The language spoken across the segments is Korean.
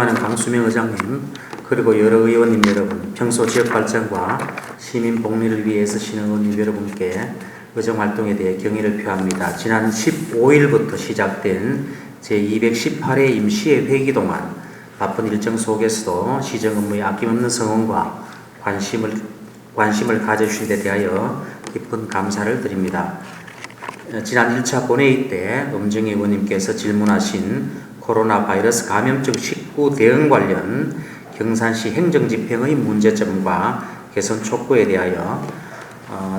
존경하는 강수명 의장님, 그리고 여러 의원님 여러분, 평소 지역 발전과 시민 복리를 위해 애쓰시는 의원님 여러분께 의정활동에 대해 경의를 표합니다. 지난 15일부터 시작된 제218회 임시회 회기 동안 바쁜 일정 속에서도 시정 업무에 아낌없는 성원과 관심을 가져주신 데 대하여 깊은 감사를 드립니다. 지난 1차 본회의 때 엄정희 의원님께서 질문하신 코로나 바이러스 감염증 식구 대응 관련 경산시 행정집행의 문제점과 개선 촉구에 대하여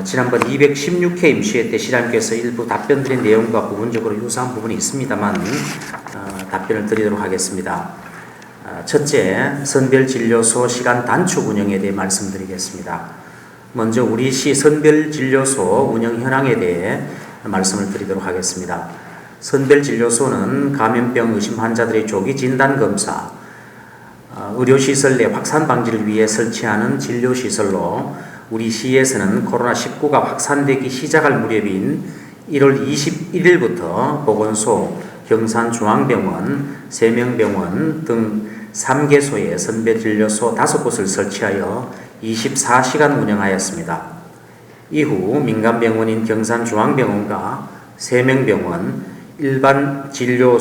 지난번 216회 임시회 때 시장님께서 일부 답변드린 내용과 부분적으로 유사한 부분이 있습니다만 답변을 드리도록 하겠습니다. 첫째, 선별진료소 시간 단축 운영에 대해 말씀드리겠습니다. 먼저 우리 시 선별진료소 운영 현황에 대해 말씀을 드리도록 하겠습니다. 선별진료소는 감염병 의심 환자들의 조기 진단검사, 의료시설 내 확산 방지를 위해 설치하는 진료시설로 우리 시에서는 코로나19가 확산되기 시작할 무렵인 1월 21일부터 보건소, 경산중앙병원, 세명병원 등 3개소에 선별진료소 5곳을 설치하여 24시간 운영하였습니다. 이후 민간병원인 경산중앙병원과 세명병원은 일반 진료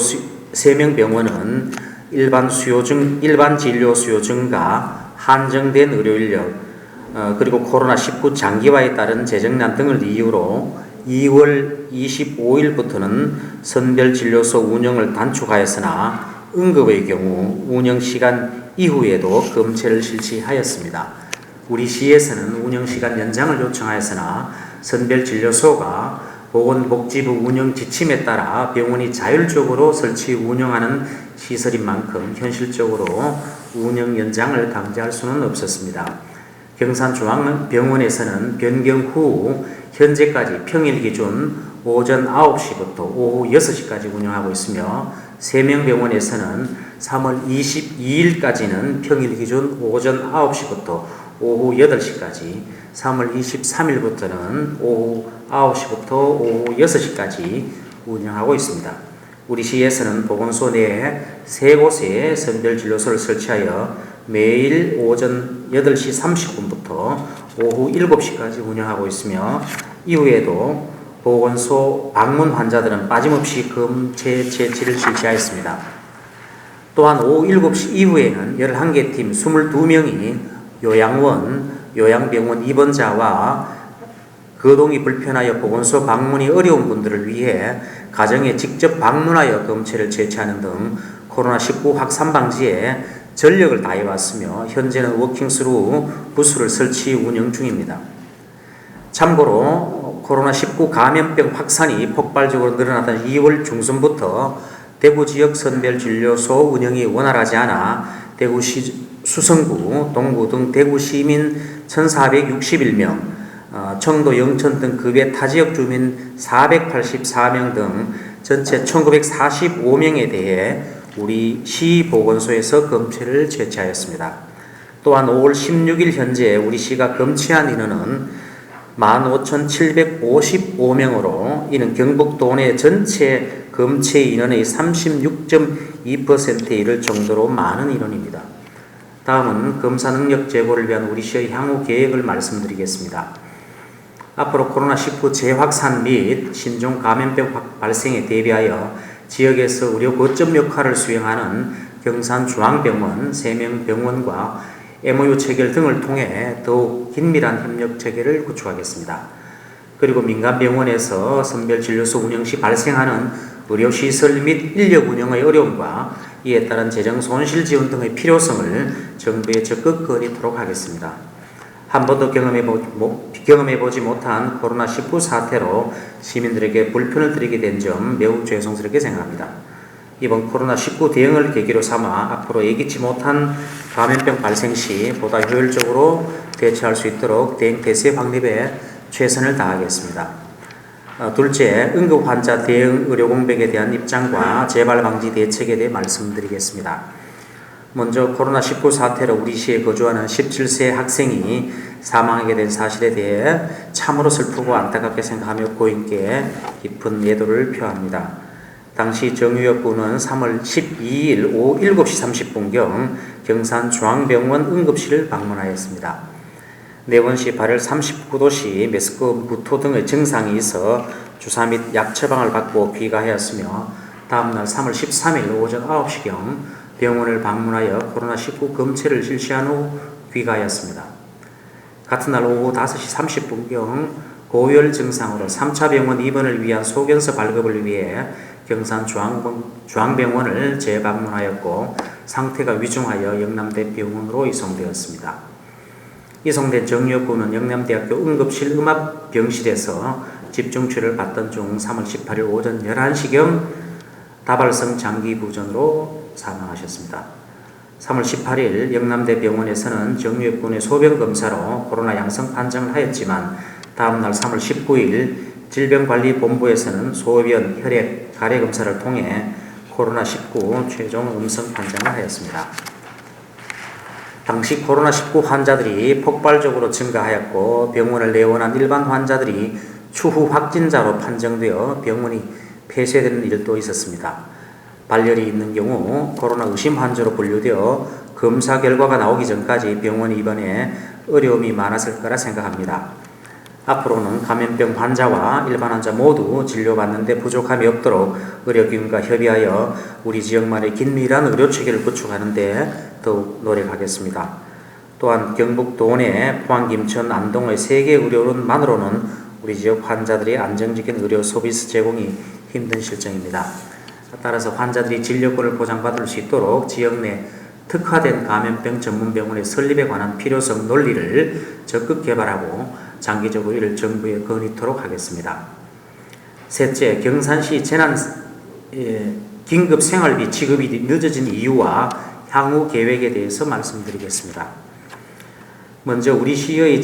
수요 증가, 한정된 의료인력, 그리고 코로나19 장기화에 따른 재정난 등을 이유로 2월 25일부터는 선별진료소 운영을 단축하였으나 응급의 경우 운영시간 이후에도 검체를 실시하였습니다. 우리 시에서는 운영시간 연장을 요청하였으나 선별진료소가 보건복지부 운영 지침에 따라 병원이 자율적으로 설치 운영하는 시설인 만큼 현실적으로 운영 연장을 강제할 수는 없었습니다. 경산중앙병원에서는 변경 후 현재까지 평일 기준 오전 9시부터 오후 6시까지 운영하고 있으며 세명병원에서는 3월 22일까지는 평일 기준 오전 9시부터 오후 8시까지, 3월 23일부터는 오후 9시부터 오후 6시까지 운영하고 있습니다. 우리 시에서는 보건소 내에 3곳에 선별진료소를 설치하여 매일 오전 8시 30분부터 오후 7시까지 운영하고 있으며 이후에도 보건소 방문 환자들은 빠짐없이 검체 채취를 실시하였습니다. 또한 오후 7시 이후에는 11개 팀 22명이 요양병원 입원자와 거동이 불편하여 보건소 방문이 어려운 분들을 위해 가정에 직접 방문하여 검체를 채취하는 등 코로나19 확산 방지에 전력을 다해왔으며 현재는 워킹스루 부스를 설치 운영 중입니다. 참고로 코로나19 감염병 확산이 폭발적으로 늘어나던 2월 중순부터 대구 지역 선별진료소 운영이 원활하지 않아 대구시 수성구, 동구 등 대구 시민 1,461명, 청도, 영천 등 그 외 타지역 주민 484명 등 전체 1,945명에 대해 우리 시 보건소에서 검체를 채취하였습니다. 또한 5월 16일 현재 우리 시가 검체한 인원은 15,755명으로 이는 경북도 내 전체 검체 인원의 36.2%에 이를 정도로 많은 인원입니다. 다음은 검사 능력 제고를 위한 우리 시의 향후 계획을 말씀드리겠습니다. 앞으로 코로나19 재확산 및 신종 감염병 발생에 대비하여 지역에서 의료 거점 역할을 수행하는 경산중앙병원, 세명병원과 MOU 체결 등을 통해 더욱 긴밀한 협력 체계를 구축하겠습니다. 그리고 민간병원에서 선별진료소 운영 시 발생하는 의료시설 및 인력 운영의 어려움과 이에 따른 재정 손실 지원 등의 필요성을 정부에 적극 건의토록 하겠습니다. 한 번도 경험해보지 못한 코로나19 사태로 시민들에게 불편을 드리게 된 점 매우 죄송스럽게 생각합니다. 이번 코로나19 대응을 계기로 삼아 앞으로 예기치 못한 감염병 발생 시 보다 효율적으로 대처할 수 있도록 대응 태세 확립에 최선을 다하겠습니다. 둘째, 응급 환자 대응 의료 공백에 대한 입장과 재발 방지 대책에 대해 말씀드리겠습니다. 먼저 코로나19 사태로 우리 시에 거주하는 17세 학생이 사망하게 된 사실에 대해 참으로 슬프고 안타깝게 생각하며 고인께 깊은 애도를 표합니다. 당시 정유엽군은 3월 12일 오후 7시 30분경 경산중앙병원 응급실을 방문하였습니다. 내원 시 발열 39도씨, 메스크, 무토 등의 증상이 있어 주사 및 약 처방을 받고 귀가하였으며 다음날 3월 13일 오전 9시경 병원을 방문하여 코로나19 검체를 실시한 후 귀가하였습니다. 같은 날 오후 5시 30분경 고열 증상으로 3차 병원 입원을 위한 소견서 발급을 위해 경산중앙병원을 재방문하였고 상태가 위중하여 영남대 병원으로 이송되었습니다. 이송된 정유엽군은 영남대학교 응급실 음압병실에서 집중치료를 받던 중 3월 18일 오전 11시경 다발성 장기부전으로 사망하셨습니다. 3월 18일 영남대 병원에서는 정유엽군의 소변검사로 코로나 양성 판정을 하였지만 다음날 3월 19일 질병관리본부에서는 소변, 혈액, 가래 검사를 통해 코로나19 최종 음성 판정을 하였습니다. 당시 코로나19 환자들이 폭발적으로 증가하였고 병원을 내원한 일반 환자들이 추후 확진자로 판정되어 병원이 폐쇄되는 일도 있었습니다. 발열이 있는 경우 코로나 의심 환자로 분류되어 검사 결과가 나오기 전까지 병원 입원에 어려움이 많았을 거라 생각합니다. 앞으로는 감염병 환자와 일반 환자 모두 진료받는데 부족함이 없도록 의료기관과 협의하여 우리 지역만의 긴밀한 의료체계를 구축하는 데 더욱 노력하겠습니다. 또한 경북도 내 포항, 김천, 안동의 3개 의료원만으로는 우리 지역 환자들의 안정적인 의료 서비스 제공이 힘든 실정입니다. 따라서 환자들이 진료권을 보장받을 수 있도록 지역 내 특화된 감염병 전문병원의 설립에 관한 필요성 논리를 적극 개발하고 장기적으로 이를 정부에 건의토록 하겠습니다. 셋째, 경산시 긴급 생활비 지급이 늦어진 이유와 향후 계획에 대해서 말씀드리겠습니다. 먼저 우리 시의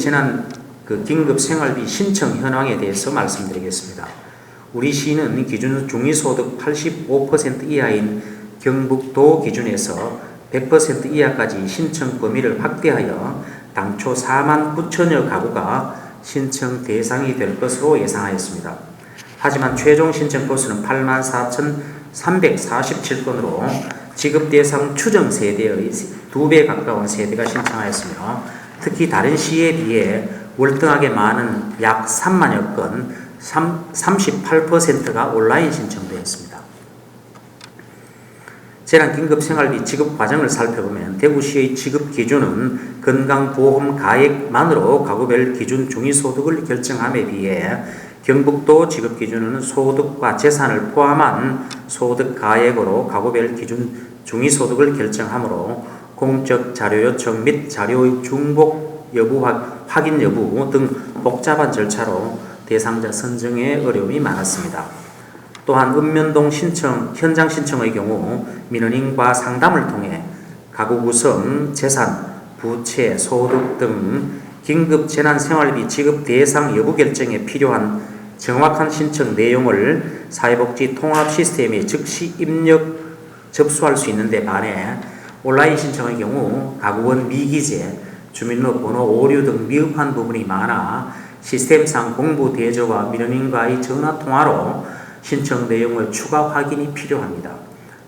긴급 생활비 신청 현황에 대해서 말씀드리겠습니다. 우리 시는 기준 중위소득 85% 이하인 경북도 기준에서 100% 이하까지 신청 범위를 확대하여 당초 4만 9천여 가구가 신청 대상이 될 것으로 예상하였습니다. 하지만 최종 신청 건수는 8만 4,347건으로 지급 대상 추정 세대의 2배 가까운 세대가 신청하였으며 특히 다른 시에 비해 월등하게 많은 약 3만여 건, 38%가 온라인 신청되었습니다. 재난긴급생활비 지급 과정을 살펴보면 대구시의 지급 기준은 건강보험 가액만으로 가구별 기준 중위소득을 결정함에 비해 경북도 지급 기준은 소득과 재산을 포함한 소득 가액으로 가구별 기준 중위소득을 결정하므로 공적 자료 요청 및 자료의 중복 여부 확인 여부 등 복잡한 절차로 대상자 선정에 어려움이 많았습니다. 또한 읍면동 현장 신청의 경우 민원인과 상담을 통해 가구 구성, 재산, 부채, 소득 등 긴급 재난생활비 지급 대상 여부 결정에 필요한 정확한 신청 내용을 사회복지 통합 시스템에 즉시 입력 접수할 수 있는데 반해 온라인 신청의 경우 가구원 미기재, 주민등록번호 오류 등 미흡한 부분이 많아 시스템상 공부 대조와 민원인과의 전화 통화로 신청 내용의 추가 확인이 필요합니다.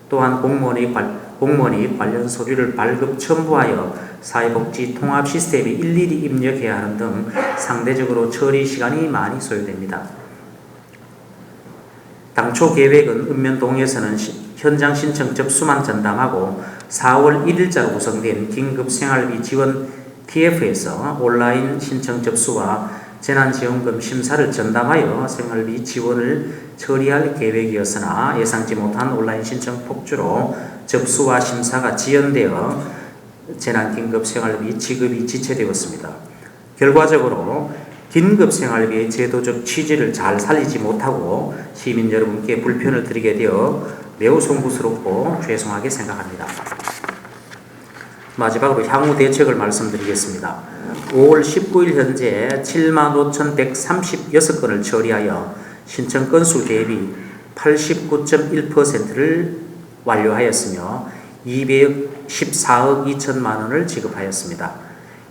또한 공무원이 관련 서류를 발급 첨부하여 사회복지 통합 시스템에 일일이 입력해야 하는 등 상대적으로 처리 시간이 많이 소요됩니다. 당초 계획은 읍면동에서는 현장 신청 접수만 전담하고 4월 1일자로 구성된 긴급생활비 지원 TF에서 온라인 신청 접수와 재난지원금 심사를 전담하여 생활비 지원을 처리할 계획이었으나 예상치 못한 온라인 신청 폭주로 접수와 심사가 지연되어 재난긴급생활비 지급이 지체되었습니다. 결과적으로 긴급생활비의 제도적 취지를 잘 살리지 못하고 시민 여러분께 불편을 드리게 되어 매우 송구스럽고 죄송하게 생각합니다. 마지막으로 향후 대책을 말씀드리겠습니다. 5월 19일 현재 75,136건을 처리하여 신청 건수 대비 89.1%를 완료하였으며 214억 2천만 원을 지급하였습니다.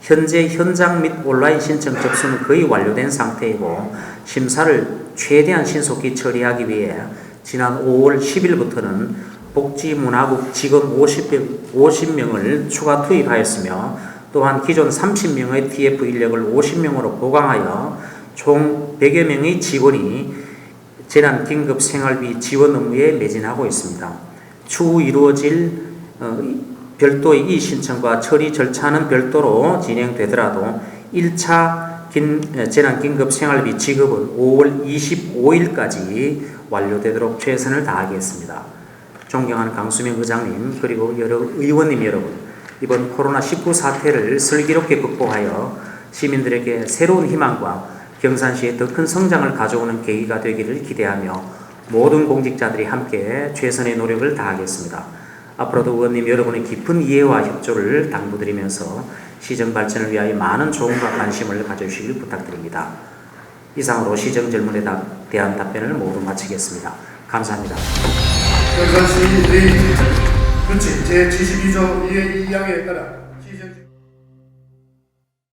현재 현장 및 온라인 신청 접수는 거의 완료된 상태이고 심사를 최대한 신속히 처리하기 위해 지난 5월 10일부터는 복지문화국 직원 50명을 추가 투입하였으며 또한 기존 30명의 TF 인력을 50명으로 보강하여 총 100여 명의 직원이 재난긴급생활비 지원 업무에 매진하고 있습니다. 추후 이루어질 별도의 이의 신청과 처리 절차는 별도로 진행되더라도 1차 재난긴급생활비 지급은 5월 25일까지 완료되도록 최선을 다하겠습니다. 존경하는 강수명 의장님 그리고 여러 의원님 여러분, 이번 코로나19 사태를 슬기롭게 극복하여 시민들에게 새로운 희망과 경산시에 더 큰 성장을 가져오는 계기가 되기를 기대하며 모든 공직자들이 함께 최선의 노력을 다하겠습니다. 앞으로도 의원님 여러분의 깊은 이해와 협조를 당부드리면서 시정 발전을 위하여 많은 조언과 관심을 가져주시길 부탁드립니다. 이상으로 시정 질문에 대한 답변을 모두 마치겠습니다. 감사합니다. 경산시 의 규칙 제72조 2의 2항에 따라